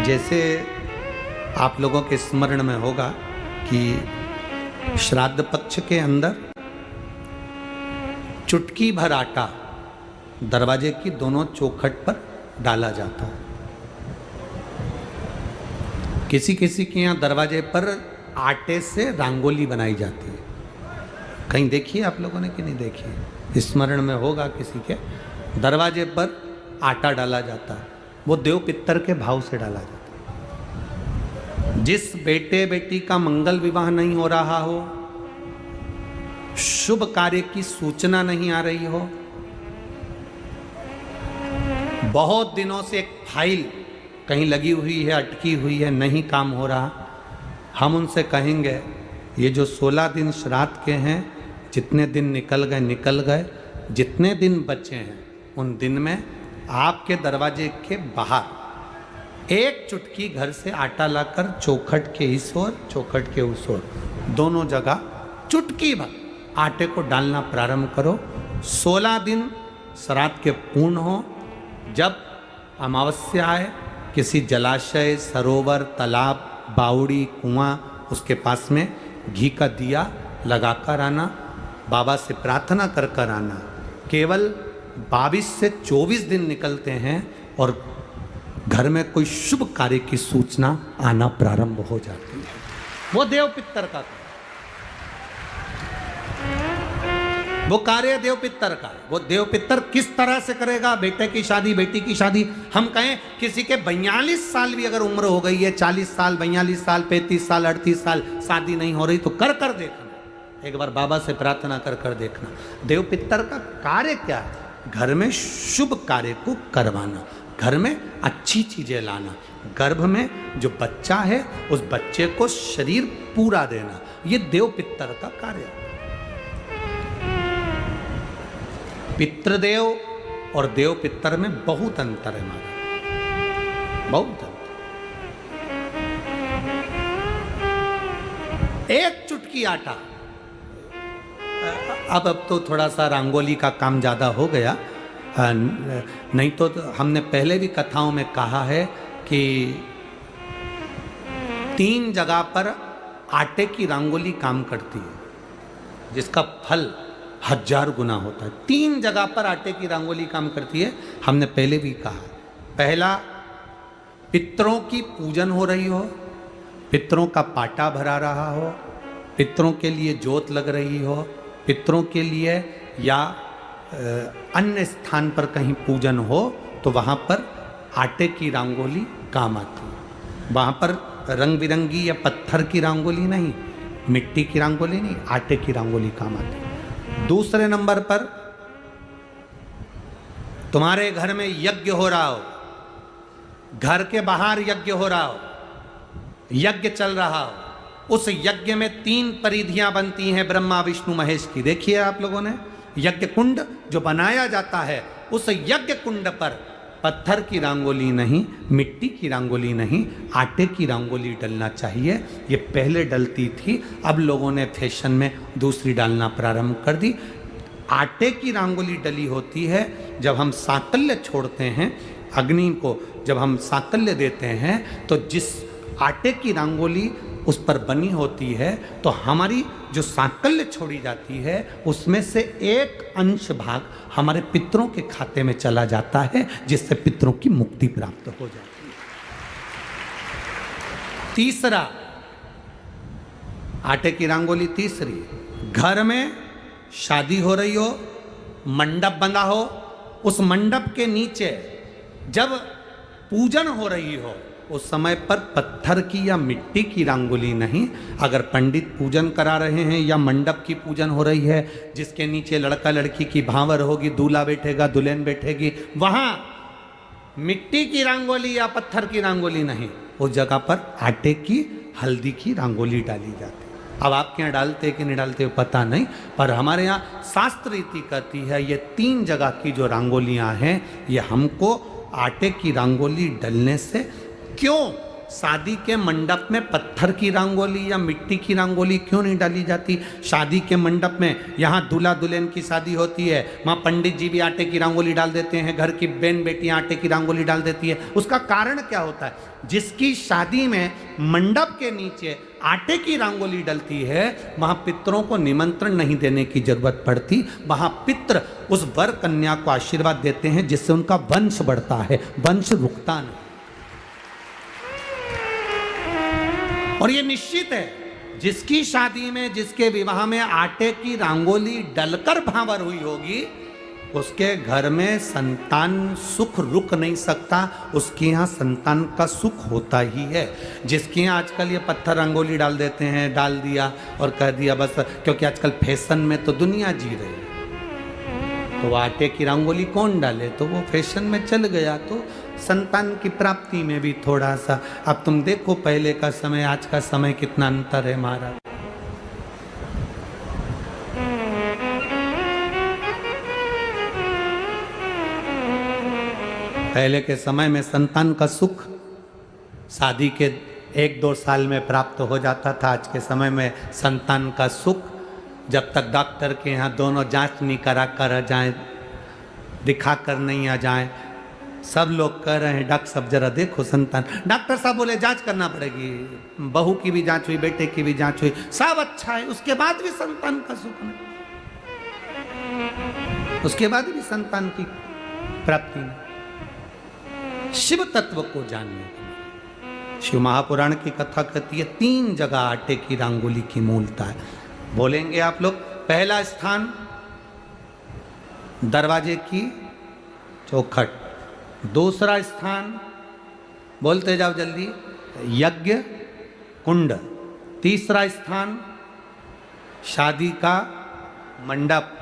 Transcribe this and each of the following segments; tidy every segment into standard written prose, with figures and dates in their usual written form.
जैसे आप लोगों के स्मरण में होगा कि श्राद्ध पक्ष के अंदर चुटकी भर आटा दरवाजे की दोनों चौखट पर डाला जाता है। किसी किसी के यहाँ दरवाजे पर आटे से रंगोली बनाई जाती है। कहीं देखिए आप लोगों ने कि नहीं देखी? स्मरण में होगा किसी के, दरवाजे पर आटा डाला जाता है। वो देव पितर के भाव से डाला जाता है। जिस बेटे बेटी का मंगल विवाह नहीं हो रहा हो, शुभ कार्य की सूचना नहीं आ रही हो, बहुत दिनों से एक फाइल कहीं लगी हुई है, अटकी हुई है, नहीं काम हो रहा, हम उनसे कहेंगे ये जो 16 दिन श्राद्ध के हैं, जितने दिन निकल गए, जितने दिन बचे हैं उन दिन में आपके दरवाजे के बाहर एक चुटकी घर से आटा लाकर चौखट के इस ओर चौखट के उस ओर दोनों जगह चुटकी भर आटे को डालना प्रारंभ करो। 16 दिन श्राद्ध के पूर्ण हो। जब अमावस्या आए, किसी जलाशय, सरोवर, तालाब, बावड़ी, कुआं, उसके पास में घी का दिया लगाकर आना, बाबा से प्रार्थना कर कर आना। केवल 22 से 24 दिन निकलते हैं और घर में कोई शुभ कार्य की सूचना आना प्रारंभ हो जाती है। वो देव पितर का, वो कार्य देव पितर का। वो देव पितर किस तरह से करेगा? बेटे की शादी, बेटी की शादी, हम कहें किसी के 42 साल भी अगर उम्र हो गई है, 40 साल, 42 साल, 35 साल, 38 साल, शादी नहीं हो रही तो कर कर देखना। एक बार बाबा से प्रार्थना कर कर देखना। देव पितर का कार्य क्या है? घर में शुभ कार्य को करवाना, घर में अच्छी चीजें लाना, गर्भ में जो बच्चा है उस बच्चे को शरीर पूरा देना, ये देव पितर का कार्य है। पितृदेव और देव पितर में बहुत अंतर है हमारा, बहुत अंतर। एक चुटकी आटा, अब तो थोड़ा सा रंगोली का काम ज़्यादा हो गया, नहीं तो हमने पहले भी कथाओं में कहा है कि 3 जगह पर आटे की रंगोली काम करती है, जिसका फल 1000 गुना होता है। 3 जगह पर आटे की रंगोली काम करती है। हमने पहले भी कहा, पहला पितरों की पूजन हो रही हो, पितरों का पाटा भरा रहा हो, पितरों के लिए जोत लग रही हो, पितरों के लिए या अन्य स्थान पर कहीं पूजन हो, तो वहाँ पर आटे की रंगोली काम आती है। वहाँ पर रंग बिरंगी या पत्थर की रंगोली नहीं, मिट्टी की रंगोली नहीं, आटे की रंगोली काम आती है। दूसरे नंबर पर तुम्हारे घर में यज्ञ हो रहा हो, घर के बाहर यज्ञ हो रहा हो, यज्ञ चल रहा हो, उस यज्ञ में 3 परिधियां बनती हैं ब्रह्मा विष्णु महेश की। देखिए आप लोगों ने, यज्ञ कुंड जो बनाया जाता है, उस यज्ञ कुंड पर पत्थर की रंगोली नहीं, मिट्टी की रंगोली नहीं, आटे की रंगोली डलना चाहिए। ये पहले डलती थी, अब लोगों ने फैशन में दूसरी डालना प्रारंभ कर दी। आटे की रंगोली डली होती है जब हम साकल्य छोड़ते हैं, अग्नि को जब हम साकल्य देते हैं, तो जिस आटे की रंगोली उस पर बनी होती है, तो हमारी जो साकल्य छोड़ी जाती है उसमें से एक अंश भाग हमारे पितरों के खाते में चला जाता है, जिससे पितरों की मुक्ति प्राप्त हो जाती है। तीसरा, आटे की रंगोली तीसरी, घर में शादी हो रही हो, मंडप बंधा हो, उस मंडप के नीचे जब पूजन हो रही हो, उस समय पर पत्थर की या मिट्टी की रंगोली नहीं। अगर पंडित पूजन करा रहे हैं या मंडप की पूजन हो रही है, जिसके नीचे लड़का लड़की की भांवर होगी, दूल्हा बैठेगा, दुल्हन बैठेगी, वहां मिट्टी की रंगोली या पत्थर की रंगोली नहीं, उस जगह पर आटे की, हल्दी की रंगोली डाली जाती है। अब आपके यहाँ डालते कि नहीं डालते पता नहीं, पर हमारे यहाँ शास्त्र रीति कहती है ये 3 जगह की जो रंगोलियाँ हैं, ये हमको आटे की रंगोली डलने से, क्यों? शादी के मंडप में पत्थर की रंगोली या मिट्टी की रंगोली क्यों नहीं डाली जाती? शादी के मंडप में, यहाँ दूल्हा दुल्हन की शादी होती है, वहाँ पंडित जी भी आटे की रंगोली डाल देते हैं, घर की बहन बेटियाँ आटे की रंगोली डाल देती है। उसका कारण क्या होता है? जिसकी शादी में मंडप के नीचे आटे की रंगोली डलती है, वहां पितरों को निमंत्रण नहीं देने की जरूरत पड़ती। वहां पितर उस वर कन्या को आशीर्वाद देते हैं, जिससे उनका वंश बढ़ता है, वंश रुकता नहीं। और ये निश्चित है, जिसकी शादी में, जिसके विवाह में आटे की रंगोली डलकर भांवर हुई होगी, उसके घर में संतान सुख रुक नहीं सकता, उसके यहाँ संतान का सुख होता ही है। जिसके यहाँ आजकल ये पत्थर रंगोली डाल देते हैं, डाल दिया और कह दिया बस, क्योंकि आजकल फैशन में तो दुनिया जी रही है, तो आटे की रंगोली कौन डाले, तो वो फैशन में चल गया। तो संतान की प्राप्ति में भी थोड़ा सा, अब तुम देखो पहले का समय आज का समय कितना अंतर है महाराज। पहले के समय में संतान का सुख शादी के 1-2 साल में प्राप्त हो जाता था। आज के समय में संतान का सुख जब तक डॉक्टर के यहाँ दोनों जांच नहीं करा कर आ जाए, दिखा कर नहीं आ जाए। सब लोग कह रहे हैं डॉक्टर साहब जरा देखो संतान, डॉक्टर साहब बोले जांच करना पड़ेगी, बहू की भी जांच हुई, बेटे की भी जांच हुई, सब अच्छा है, उसके बाद भी संतान का सुख नहीं, उसके बाद भी संतान की प्राप्ति नहीं। शिव तत्व को जानिए। शिव महापुराण की कथा कहती है 3 जगह आटे की रंगोली की मूलता है। बोलेंगे आप लोग। पहला स्थान दरवाजे की चौखट, दूसरा स्थान बोलते जाओ जल्दी, यज्ञ कुंड, तीसरा स्थान शादी का मंडप,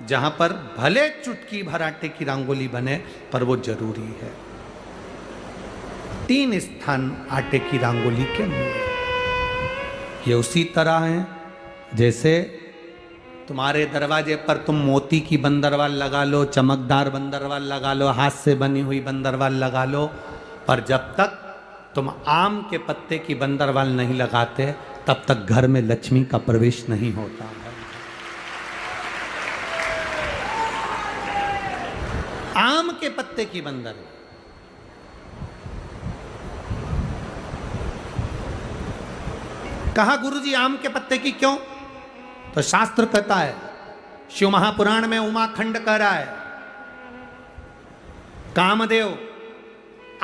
जहां पर भले चुटकी भर आटे की रंगोली बने पर वो जरूरी है। 3 स्थान आटे की रंगोली के मूल। ये उसी तरह है जैसे तुम्हारे दरवाजे पर तुम मोती की बंदरवाल लगा लो, चमकदार बंदरवाल लगा लो, हाथ से बनी हुई बंदरवाल लगा लो, पर जब तक तुम आम के पत्ते की बंदरवाल नहीं लगाते तब तक घर में लक्ष्मी का प्रवेश नहीं होता है। आम के पत्ते की बंदर, कहा गुरुजी आम के पत्ते की क्यों? तो शास्त्र कहता है, शिव महापुराण में उमाखंड कह रहा है, कामदेव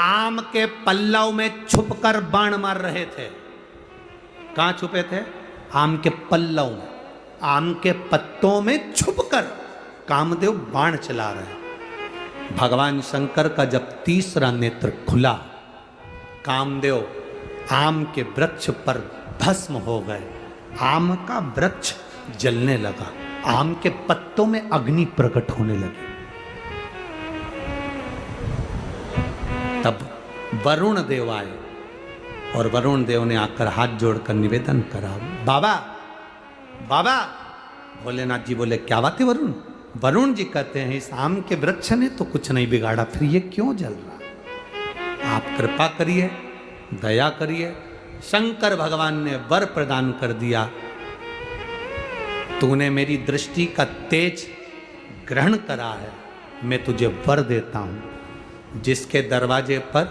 आम के पल्लव में छुपकर बाण मार रहे थे। कहां छुपे थे? आम के पल्लव में, आम के पत्तों में छुपकर कामदेव बाण चला रहे। भगवान शंकर का जब तीसरा नेत्र खुला, कामदेव आम के वृक्ष पर भस्म हो गए, आम का वृक्ष जलने लगा, आम के पत्तों में अग्नि प्रकट होने लगी। तब वरुण देव आए और वरुण देव ने आकर हाथ जोड़कर निवेदन करा, बाबा बाबा। भोलेनाथ जी बोले क्या बात है वरुण? वरुण जी कहते हैं इस आम के वृक्ष ने तो कुछ नहीं बिगाड़ा, फिर ये क्यों जल रहा? आप कृपा करिए, दया करिए। शंकर भगवान ने वर प्रदान कर दिया, तूने मेरी दृष्टि का तेज ग्रहण करा है, मैं तुझे वर देता हूं। जिसके दरवाजे पर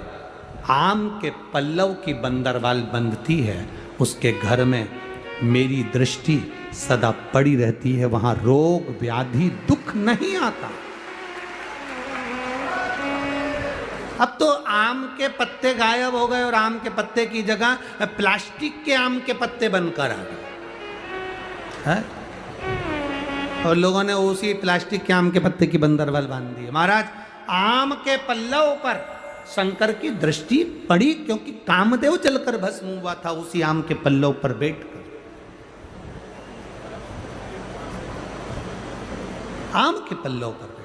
आम के पल्लव की बंदरवाल बंधती है, उसके घर में मेरी दृष्टि सदा पड़ी रहती है, वहां रोग व्याधि दुख नहीं आता। अब तो आम के पत्ते गायब हो गए और आम के पत्ते की जगह प्लास्टिक के आम के पत्ते बनकर आ गए, और लोगों ने उसी प्लास्टिक के आम के पत्ते की बंदरवाल बांध दी। महाराज आम के पल्लव पर शंकर की दृष्टि पड़ी, क्योंकि कामदेव जलकर भस्म हुआ था उसी आम के पल्लव पर बैठकर। आम के पल्लव पर